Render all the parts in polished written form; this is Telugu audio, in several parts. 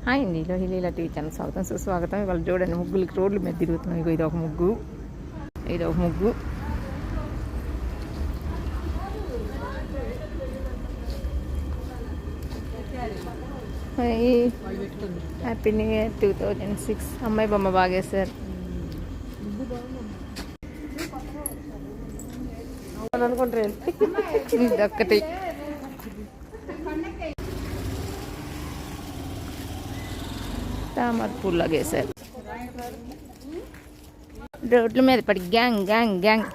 హాయ్ అండి, లోహిలీలా టీవీ ఛానల్ స్వాగతం సుస్వాగతం. ఇవాళ చూడండి ముగ్గులకి రోడ్ల మీద తిరుగుతున్నాం. ఇది ఒక ముగ్గు, ఇది ఒక ముగ్గు. Happy new year 2006. అమ్మాయి బొమ్మ బాగేశారు. ఇదొక్కటి. తామర పూలు లాగేశారు. రోడ్ల మీద పడి గ్యాంగ్ గ్యాంగ్ గ్యాంగ్.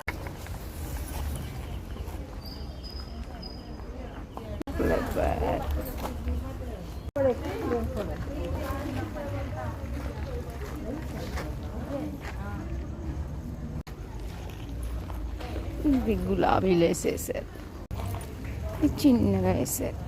ఇది గులాబీలు వేసేసారు, ఇది చిన్నగా వేసారు.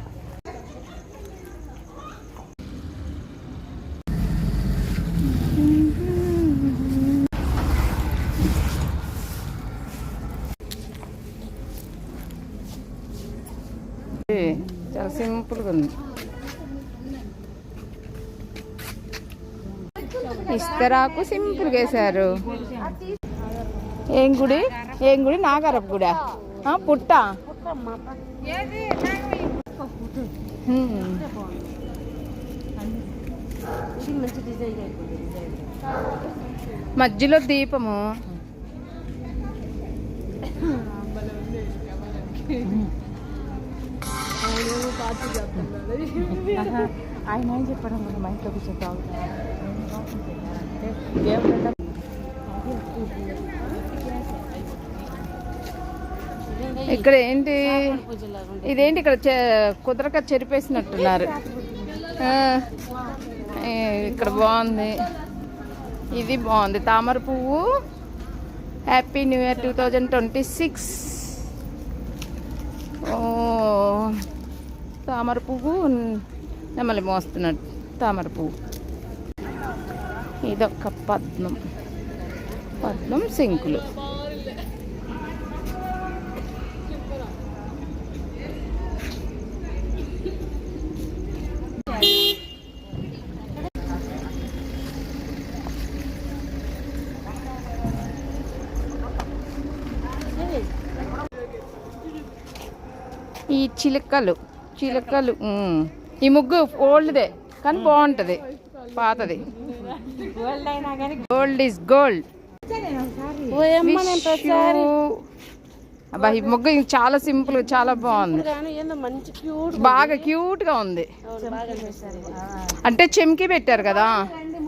చాలా సింపుల్గా ఉంది. ఇస్తరాకు సింపుల్గా వేసారు. ఏం గుడి, ఏం గుడి? నాగారపు గుడా? పుట్ట. మధ్యలో దీపము. ఆయన ఏం చెప్పడం కూడా మా ఇంట్లో కూర్చొని ఇక్కడ ఏంటి, ఇదేంటి ఇక్కడ కుదరక చెరిపేసినట్టున్నారు. ఇక్కడ బాగుంది, ఇది బాగుంది. తామర పువ్వు. Happy new year 2026. తామర పువ్వు నెమలి మోస్తున్నట్టు తామర పువ్వు. ఇదొక పద్మం, పద్మం శంకులు. ఈ చిలకలు చిలకలు. ఈ ముగ్గు ఓల్డ్దే కానీ బాగుంటుంది, పాతది. Gold is gold. అబ్బా ఈ ముగ్గు చాలా సింపుల్, చాలా బాగుంది, బాగా క్యూట్ గా ఉంది. అంటే చెమ్కి పెట్టారు కదా.